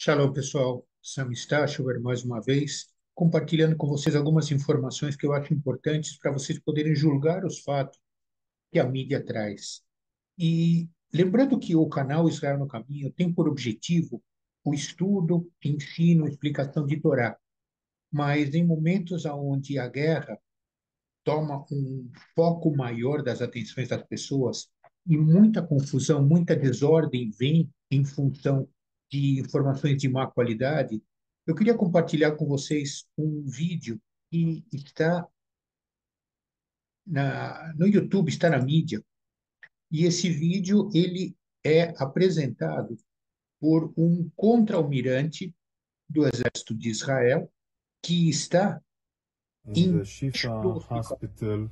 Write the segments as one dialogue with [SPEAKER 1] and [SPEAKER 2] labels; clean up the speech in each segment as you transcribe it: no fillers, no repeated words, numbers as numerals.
[SPEAKER 1] Shalom, pessoal. Sam Stachover, mais uma vez, compartilhando com vocês algumas informações que eu acho importantes para vocês poderem julgar os fatos que a mídia traz. E lembrando que o canal Israel no Caminho tem por objetivo o estudo, ensino, explicação de Torá. Mas em momentos onde a guerra toma um foco maior das atenções das pessoas e muita confusão, muita desordem vem em função de informações de má qualidade, eu queria compartilhar com vocês um vídeo que está no YouTube, está na mídia, e esse vídeo ele é apresentado por um contra-almirante do Exército de Israel que está
[SPEAKER 2] in the
[SPEAKER 1] embaixo do
[SPEAKER 2] Shifa
[SPEAKER 1] hospital.
[SPEAKER 2] hospital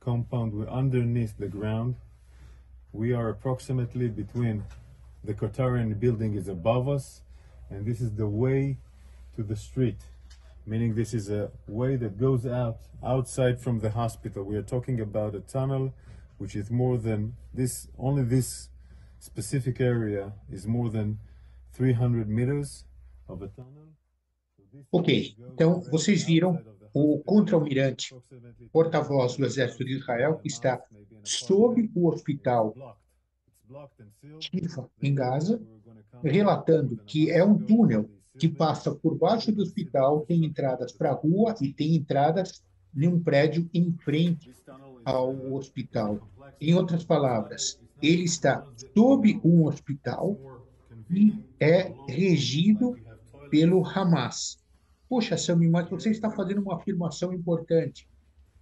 [SPEAKER 2] compound. We're underneath the ground. We are approximately between the Qatarian building is above us, and this is the way to the street, meaning this is a way that goes outside from the hospital. We are talking about a tunnel which is more than this, only this specific area is more than 300 meters of a tunnel. So this
[SPEAKER 1] Ok,
[SPEAKER 2] goes
[SPEAKER 1] então
[SPEAKER 2] directly
[SPEAKER 1] vocês viram
[SPEAKER 2] outside of the
[SPEAKER 1] o
[SPEAKER 2] hospital,
[SPEAKER 1] contra-almirante,
[SPEAKER 2] approximately 200
[SPEAKER 1] porta-voz do
[SPEAKER 2] meters
[SPEAKER 1] Exército
[SPEAKER 2] away
[SPEAKER 1] de
[SPEAKER 2] from
[SPEAKER 1] Israel,
[SPEAKER 2] the
[SPEAKER 1] que está
[SPEAKER 2] mosque, maybe an apartment.
[SPEAKER 1] sob o
[SPEAKER 2] It's
[SPEAKER 1] hospital
[SPEAKER 2] blocked. It's blocked and sealed.
[SPEAKER 1] Shifa,
[SPEAKER 2] They
[SPEAKER 1] em
[SPEAKER 2] told us
[SPEAKER 1] Gaza,
[SPEAKER 2] we were going to come out
[SPEAKER 1] relatando
[SPEAKER 2] within a
[SPEAKER 1] que
[SPEAKER 2] month
[SPEAKER 1] é um
[SPEAKER 2] ago.
[SPEAKER 1] túnel
[SPEAKER 2] They
[SPEAKER 1] que
[SPEAKER 2] sealed it.
[SPEAKER 1] passa por
[SPEAKER 2] They
[SPEAKER 1] baixo
[SPEAKER 2] put
[SPEAKER 1] do
[SPEAKER 2] the civil
[SPEAKER 1] hospital, tem
[SPEAKER 2] infrastructure at
[SPEAKER 1] entradas
[SPEAKER 2] the
[SPEAKER 1] para a
[SPEAKER 2] top.
[SPEAKER 1] rua e tem entradas em um prédio em frente
[SPEAKER 2] This tunnel is
[SPEAKER 1] ao
[SPEAKER 2] very
[SPEAKER 1] hospital.
[SPEAKER 2] complex.
[SPEAKER 1] Em outras palavras, ele
[SPEAKER 2] It's not
[SPEAKER 1] está
[SPEAKER 2] as big as a
[SPEAKER 1] sob
[SPEAKER 2] tunnel.
[SPEAKER 1] um
[SPEAKER 2] It's
[SPEAKER 1] hospital
[SPEAKER 2] more
[SPEAKER 1] e
[SPEAKER 2] convenient
[SPEAKER 1] é
[SPEAKER 2] below, like
[SPEAKER 1] regido
[SPEAKER 2] we have toilets.
[SPEAKER 1] pelo Hamas. Poxa, Sami, mas você está fazendo uma afirmação importante.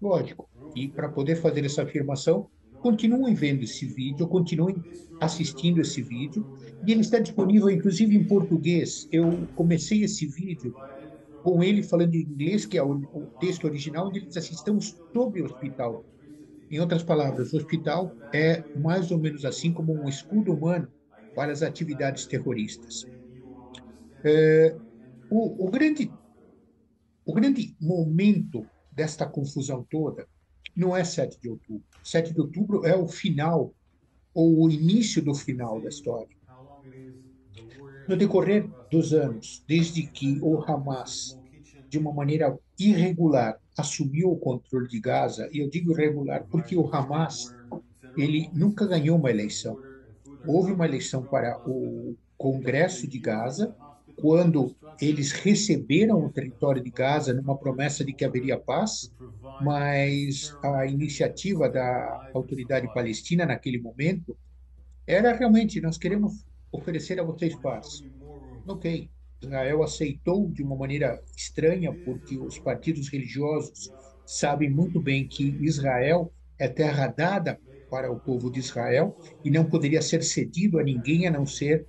[SPEAKER 1] Lógico. E para poder fazer essa afirmação, continuem vendo esse vídeo, continuem assistindo esse vídeo. E ele está disponível, inclusive, em português. Eu comecei esse vídeo com ele falando em inglês, que é o texto original, onde ele diz assim: estamos sob o hospital. Em outras palavras, o hospital é mais ou menos assim como um escudo humano para as atividades terroristas. O grande O grande momento desta confusão toda não é 7 de outubro. 7 de outubro é o final, ou o início do final da história.
[SPEAKER 2] How long it is, the
[SPEAKER 1] No
[SPEAKER 2] warriors in front
[SPEAKER 1] decorrer
[SPEAKER 2] of us
[SPEAKER 1] dos
[SPEAKER 2] are going
[SPEAKER 1] anos, desde que
[SPEAKER 2] inside
[SPEAKER 1] o
[SPEAKER 2] this
[SPEAKER 1] Hamas,
[SPEAKER 2] small kitchen.
[SPEAKER 1] de uma maneira irregular, assumiu o controle de Gaza, e eu digo irregular porque o Hamas ele nunca ganhou uma eleição. Houve uma eleição para o Congresso de Gaza, quando eles receberam o território de Gaza numa promessa de que haveria paz, mas a iniciativa da autoridade palestina naquele momento era realmente: nós queremos oferecer a vocês paz. Ok, Israel aceitou de uma maneira estranha, porque os partidos religiosos sabem muito bem que Israel é terra dada para o povo de Israel e não poderia ser cedido a ninguém a não ser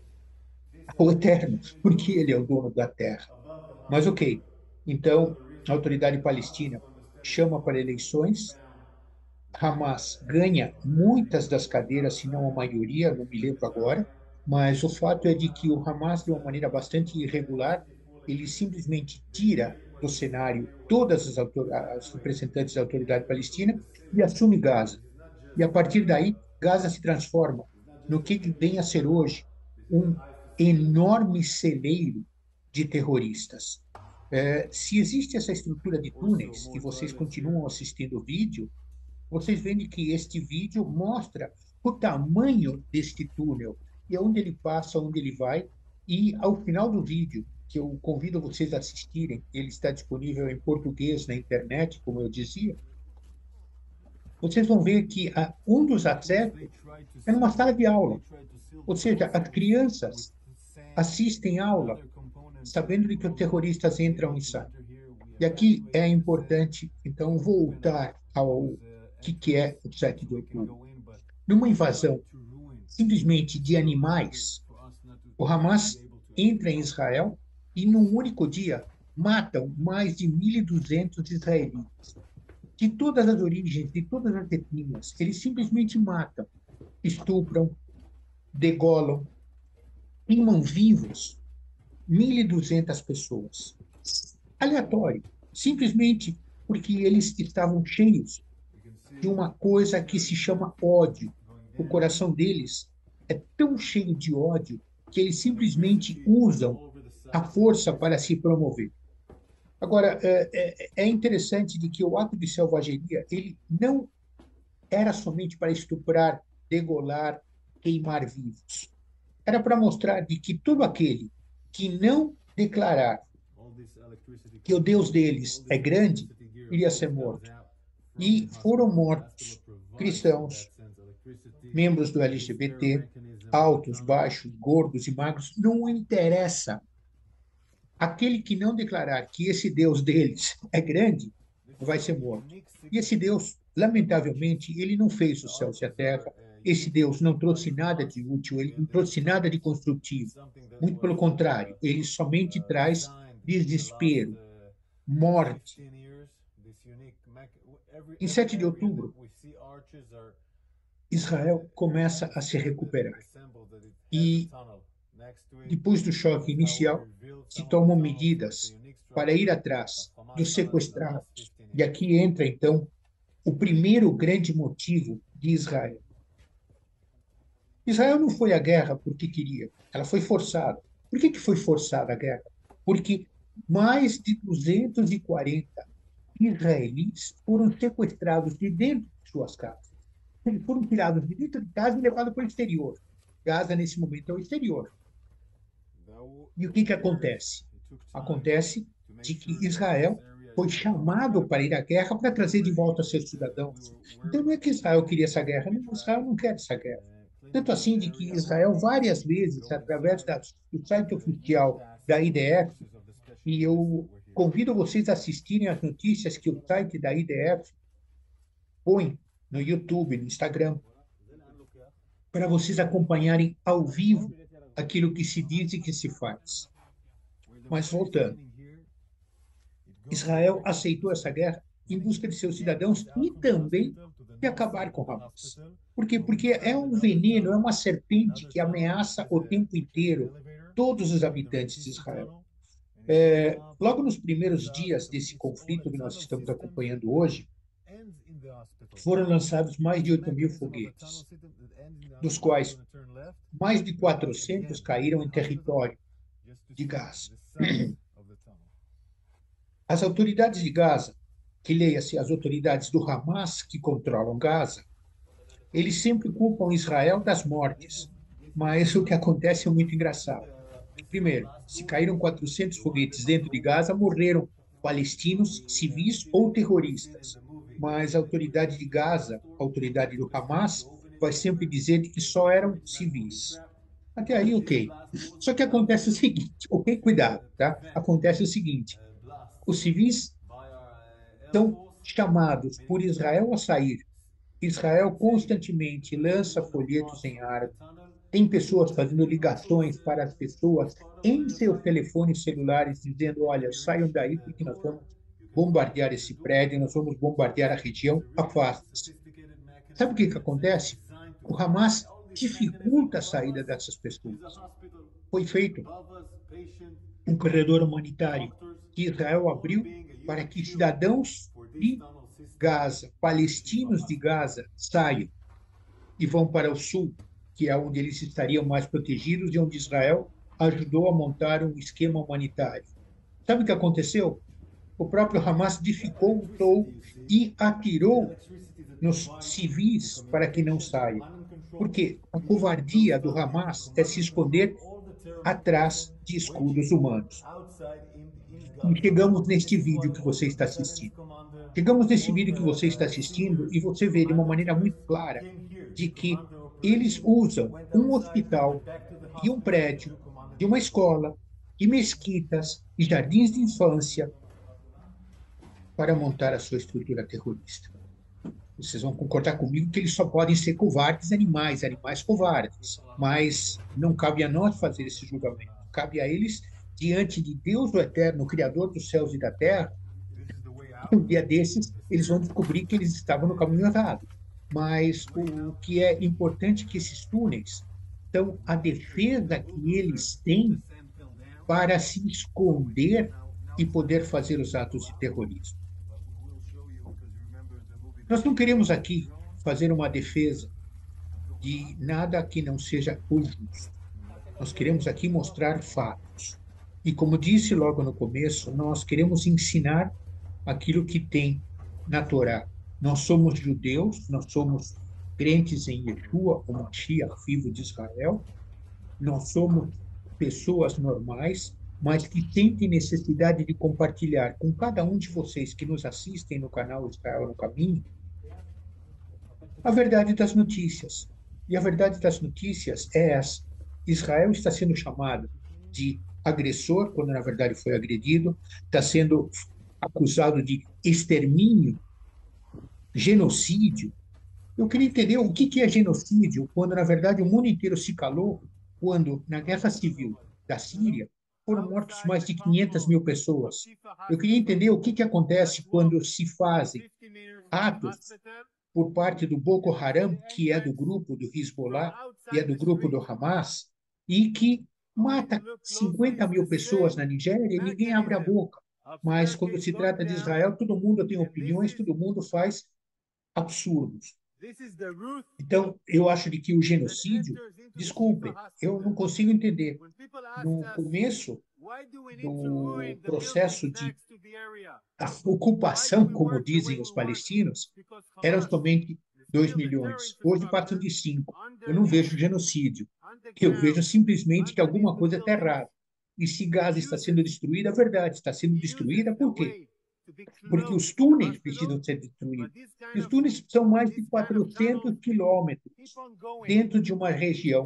[SPEAKER 1] ao Eterno, porque ele é o dono da terra. Mas ok, então a autoridade palestina chama para eleições, Hamas ganha muitas das cadeiras, se não a maioria, não me lembro agora, mas o fato é de que o Hamas, de uma maneira bastante irregular, ele simplesmente tira do cenário todas as representantes da autoridade palestina e assume Gaza. E a partir daí, Gaza se transforma no que vem a ser hoje um enorme celeiro de terroristas. Se existe essa estrutura de
[SPEAKER 2] Or so,
[SPEAKER 1] túneis e
[SPEAKER 2] more
[SPEAKER 1] vocês
[SPEAKER 2] toilets here.
[SPEAKER 1] continuam assistindo o vídeo, vocês veem que este vídeo mostra o tamanho deste túnel e onde ele passa, onde ele vai. E ao final do vídeo, que eu convido vocês a assistirem, ele está disponível em português na internet, como eu dizia, vocês vão ver que um dos acessos é numa sala de aula. Ou seja, as crianças assistem aula sabendo de que os terroristas entram e saem. E aqui é importante, então, voltar ao que é o 7 de outubro. Numa invasão simplesmente de animais, o Hamas entra em Israel e, num único dia, matam mais de 1.200 israelitas. De todas as origens, de todas as etnias, eles simplesmente matam, estupram, degolam, queimam vivos 1.200 pessoas. Aleatório, simplesmente porque eles estavam cheios de uma coisa que se chama ódio. O coração deles é tão cheio de ódio que eles simplesmente usam a força para se promover. Agora, é interessante de que o ato de selvageria, ele não era somente para estuprar, degolar, queimar vivos. Era para mostrar de que todo aquele que não declarar que o Deus deles é grande, iria ser morto. E foram mortos cristãos, membros do LGBT, altos, baixos, gordos e magros, não interessa. Aquele que não declarar que esse Deus deles é grande, vai ser morto. E esse Deus, lamentavelmente, ele não fez os céus e a terra. Esse Deus não trouxe nada de útil, ele não trouxe nada de construtivo. Muito pelo contrário, ele somente traz desespero, morte. Em 7 de outubro, Israel começa a se recuperar. E, depois do choque inicial, se tomam medidas para ir atrás dos sequestrados. E aqui entra, então, o primeiro grande motivo de Israel. Israel não foi à guerra porque queria, ela foi forçada. Por que foi forçada a guerra? Porque mais de 240 israelis foram sequestrados de dentro de suas casas. Eles foram tirados de dentro de casa e levados para o exterior. Gaza, nesse momento, é o exterior. E o que acontece? Acontece de que Israel foi chamado para ir à guerra para trazer de volta seus cidadãos. Então, não é que Israel queria essa guerra, não, Israel não quer essa guerra. Tanto assim de que Israel, várias vezes, através do site oficial da IDF, e eu convido vocês a assistirem às notícias que o site da IDF põe no YouTube, no Instagram, para vocês acompanharem ao vivo aquilo que se diz e que se faz. Mas voltando, Israel aceitou essa guerra em busca de seus cidadãos e também de acabar com Hamas. Por quê? Porque é um veneno, é uma serpente que ameaça o tempo inteiro todos os habitantes de Israel. Logo nos primeiros dias desse conflito que nós estamos acompanhando hoje, foram lançados mais de 8.000 foguetes, dos quais mais de 400 caíram em território de Gaza. As autoridades de Gaza, que leia-se as autoridades do Hamas que controlam Gaza, eles sempre culpam Israel das mortes, mas o que acontece é muito engraçado. Primeiro, se caíram 400 foguetes dentro de Gaza, morreram palestinos, civis ou terroristas. Mas a autoridade de Gaza, a autoridade do Hamas, vai sempre dizer que só eram civis. Até aí, ok. Só que acontece o seguinte, ok? Cuidado, tá? Acontece o seguinte, os civis são chamados por Israel a sair. Israel constantemente lança folhetos em árabe. Tem pessoas fazendo ligações para as pessoas em seus telefones celulares, dizendo: olha, saiam daí porque nós vamos bombardear esse prédio, nós vamos bombardear a região, afasta-se. Sabe o que acontece? O Hamas dificulta a saída dessas pessoas. Foi feito um corredor humanitário que Israel abriu para que cidadãos de Gaza, palestinos de Gaza, saiam e vão para o sul, que é onde eles estariam mais protegidos e onde Israel ajudou a montar um esquema humanitário. Sabe o que aconteceu? O próprio Hamas dificultou e atirou nos civis para que não saiam. Porque a covardia do Hamas é se esconder atrás de escudos humanos. E chegamos neste vídeo que você está assistindo. Chegamos nesse vídeo que você está assistindo e você vê de uma maneira muito clara de que eles usam um hospital e um prédio de uma escola e mesquitas e jardins de infância para montar a sua estrutura terrorista. Vocês vão concordar comigo que eles só podem ser covardes animais, animais covardes, mas não cabe a nós fazer esse julgamento. Cabe a eles, diante de Deus, o Eterno, o Criador dos céus e da terra, um dia desses, eles vão descobrir que eles estavam no caminho errado. Mas o que é importante é que esses túneis são a defesa que eles têm para se esconder e poder fazer os atos de terrorismo. Nós não queremos aqui fazer uma defesa de nada que não seja o justo. Nós queremos aqui mostrar fatos. E como disse logo no começo, nós queremos ensinar aquilo que tem na Torá. Nós somos judeus, nós somos crentes em Yeshua, o Mashiach, filho de Israel. Nós somos pessoas normais, mas que sentem necessidade de compartilhar com cada um de vocês que nos assistem no canal Israel no Caminho a verdade das notícias. E a verdade das notícias é essa: Israel está sendo chamado de agressor, quando na verdade foi agredido, está sendo acusado de extermínio, genocídio. Eu queria entender o que é genocídio, quando na verdade o mundo inteiro se calou, quando na guerra civil da Síria foram mortos mais de 500 mil pessoas. Eu queria entender o que acontece quando se fazem atos por parte do Boko Haram, que é do grupo do Hezbollah e é do grupo do Hamas, e que mata 50 mil pessoas na Nigéria e ninguém abre a boca. Mas quando se trata de Israel, todo mundo tem opiniões, todo mundo faz absurdos. Então, eu acho de que o genocídio, desculpe, eu não consigo entender. No começo do processo de ocupação, como dizem os palestinos, eram somente 2 milhões. Hoje passam de 5. Eu não vejo genocídio. Eu vejo simplesmente que alguma coisa está errada. E se Gaza está sendo destruída, é verdade, está sendo destruída por quê? Porque os túneis precisam ser destruídos. E os túneis são mais de 400 quilômetros dentro de uma região.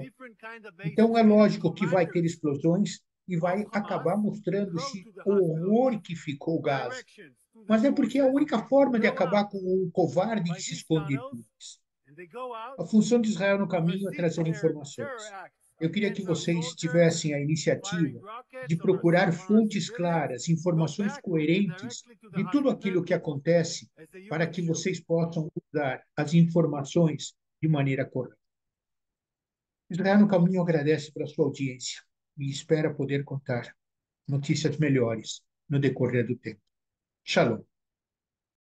[SPEAKER 1] Então, é lógico que vai ter explosões e vai acabar mostrando esse horror que ficou Gaza. Mas é porque é a única forma de acabar com o covarde que se esconde em túneis. A função de Israel no caminho é trazer informações. Eu queria que vocês tivessem a iniciativa de procurar fontes claras, informações coerentes de tudo aquilo que acontece, para que vocês possam usar as informações de maneira correta. Israel no Caminho agradece pela sua audiência e espera poder contar notícias melhores no decorrer do tempo. Shalom.